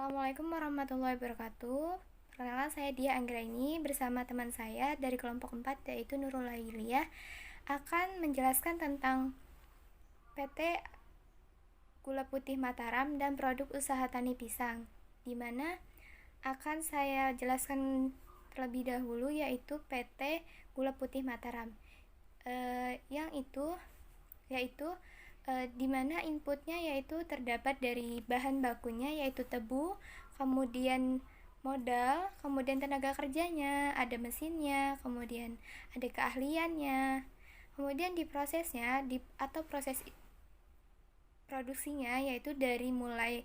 Assalamualaikum warahmatullahi wabarakatuh. Perkenalkan, saya Dia Anggraini bersama teman saya dari kelompok 4 yaitu Nurul Lailiyah akan menjelaskan tentang PT Gula Putih Mataram dan produk usaha tani pisang, di mana akan saya jelaskan terlebih dahulu yaitu PT Gula Putih Mataram, yang itu yaitu di mana inputnya yaitu terdapat dari bahan bakunya yaitu tebu, kemudian modal, kemudian tenaga kerjanya, ada mesinnya, kemudian ada keahliannya, kemudian di prosesnya atau proses produksinya yaitu dari mulai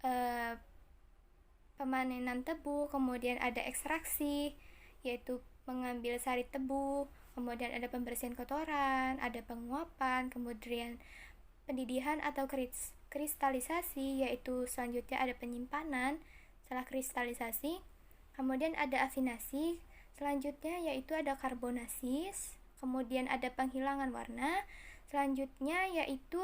eh, pemanenan tebu, kemudian ada ekstraksi yaitu mengambil sari tebu, kemudian ada pembersihan kotoran, ada penguapan, kemudian pendidihan atau kristalisasi, yaitu selanjutnya ada penyimpanan setelah kristalisasi, kemudian ada afinasi, selanjutnya yaitu ada karbonasi, kemudian ada penghilangan warna, selanjutnya yaitu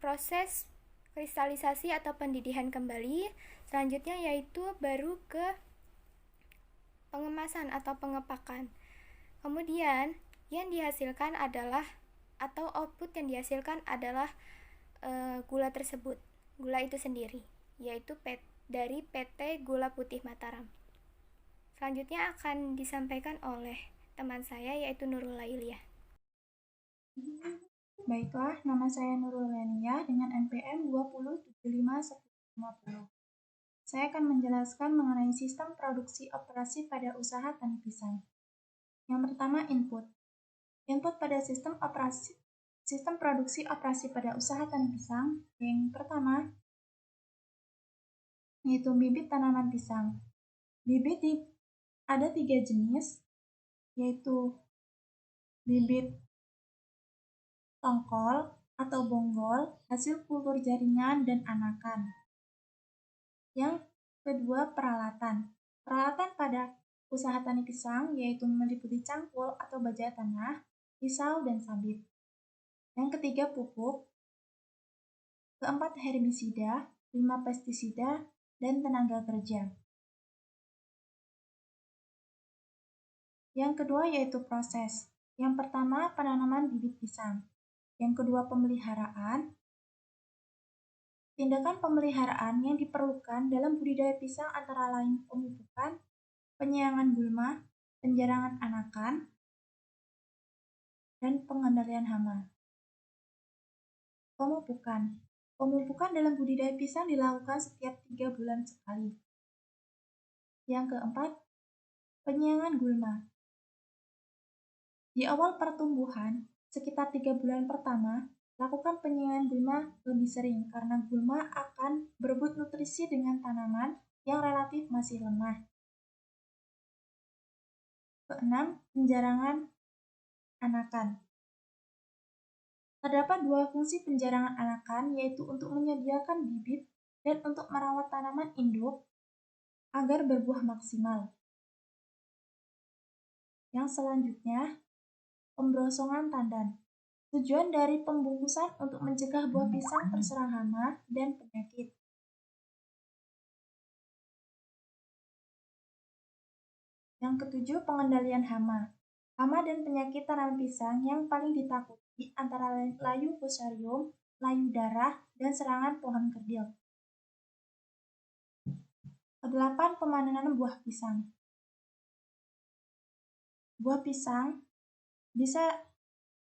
proses kristalisasi atau pendidihan kembali, selanjutnya yaitu baru ke pengemasan atau pengepakan. Kemudian yang dihasilkan adalah atau output yang dihasilkan adalah gula tersebut, gula itu sendiri, yaitu dari PT Gula Putih Mataram. Selanjutnya akan disampaikan oleh teman saya yaitu Nurul Lailiyah. Baiklah, nama saya Nurul Lailiyah dengan NPM 20751050. Saya akan menjelaskan mengenai sistem produksi operasi pada usaha tani pisang. Yang pertama, input. Input pada sistem produksi operasi pada usaha tani pisang. Yang pertama, yaitu bibit tanaman pisang. Bibit ada 3 jenis, yaitu bibit tongkol atau bonggol, hasil kultur jaringan dan anakan. Yang kedua, peralatan. Peralatan pada usaha tani pisang yaitu meliputi cangkul atau baja tanah, pisau, dan sabit. Yang ketiga, pupuk. Keempat, herbisida, 5 pestisida, dan tenaga kerja. Yang kedua yaitu proses. Yang pertama, penanaman bibit pisang. Yang kedua, pemeliharaan. Tindakan pemeliharaan yang diperlukan dalam budidaya pisang antara lain pemupukan, penyiangan gulma, penjarangan anakan, dan pengendalian hama. Pemupukan. Pemupukan dalam budidaya pisang dilakukan setiap 3 bulan sekali. Yang keempat, penyiangan gulma. Di awal pertumbuhan, sekitar 3 bulan pertama, lakukan penyiangan gulma lebih sering karena gulma akan berebut nutrisi dengan tanaman yang relatif masih lemah. Keenam, penjarangan anakan. Terdapat 2 fungsi penjarangan anakan, yaitu untuk menyediakan bibit dan untuk merawat tanaman induk agar berbuah maksimal. Yang selanjutnya, pembrosongan tandan. Tujuan dari pembungkusan untuk mencegah buah pisang terserang hama dan penyakit. Yang ketujuh, pengendalian hama. Hama dan penyakit tanaman pisang yang paling ditakuti antara layu fusarium, layu darah, dan serangan pohon kerdil. Kedelapan, pemanenan buah pisang. Buah pisang bisa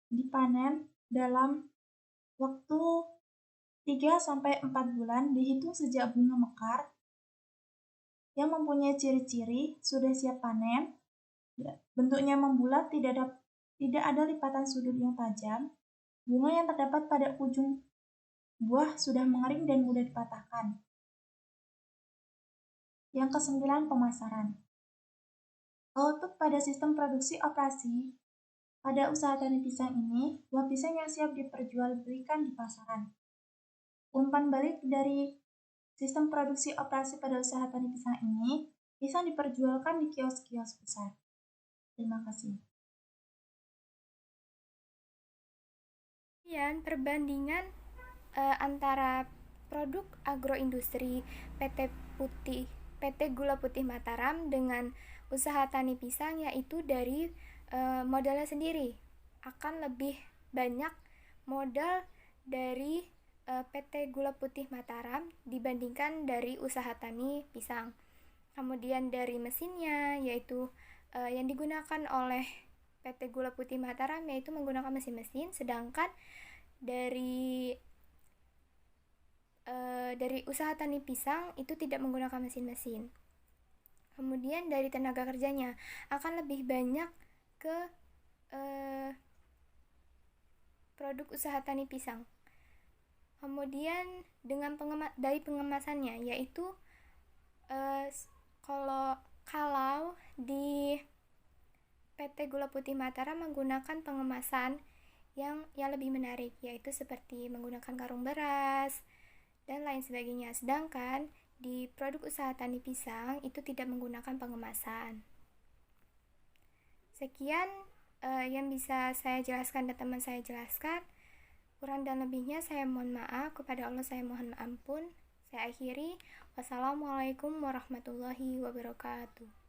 dipanen dalam waktu 3-4 bulan dihitung sejak bunga mekar, yang mempunyai ciri-ciri sudah siap panen, bentuknya membulat, tidak ada lipatan sudut yang tajam, bunga yang terdapat pada ujung buah sudah mengering dan mudah dipatahkan. Yang kesembilan, pemasaran. Output pada sistem produksi operasi pada usaha tani pisang ini, buah pisang yang siap diperjualbelikan di pasaran. Umpan balik dari sistem produksi operasi pada usaha tani pisang ini, pisang diperjualkan di kios-kios besar. Terima kasih. Kemudian perbandingan antara produk agroindustri PT Gula Putih Mataram dengan usaha tani pisang, yaitu dari modalnya sendiri akan lebih banyak modal dari PT Gula Putih Mataram dibandingkan dari usaha tani pisang. Kemudian dari mesinnya, yaitu yang digunakan oleh PT Gula Putih Mataram yaitu menggunakan mesin-mesin, sedangkan dari usaha tani pisang itu tidak menggunakan mesin-mesin. Kemudian dari tenaga kerjanya akan lebih banyak ke produk usaha tani pisang. Kemudian dengan dari pengemasannya, yaitu kalau di PT Gula Putih Mataram menggunakan pengemasan yang lebih menarik, yaitu seperti menggunakan karung beras dan lain sebagainya. Sedangkan di produk usaha tani pisang itu tidak menggunakan pengemasan. Sekian yang bisa saya jelaskan dan teman saya jelaskan. Kurang dan lebihnya saya mohon maaf, kepada Allah saya mohon ampun. Saya akhiri. Wassalamualaikum warahmatullahi wabarakatuh.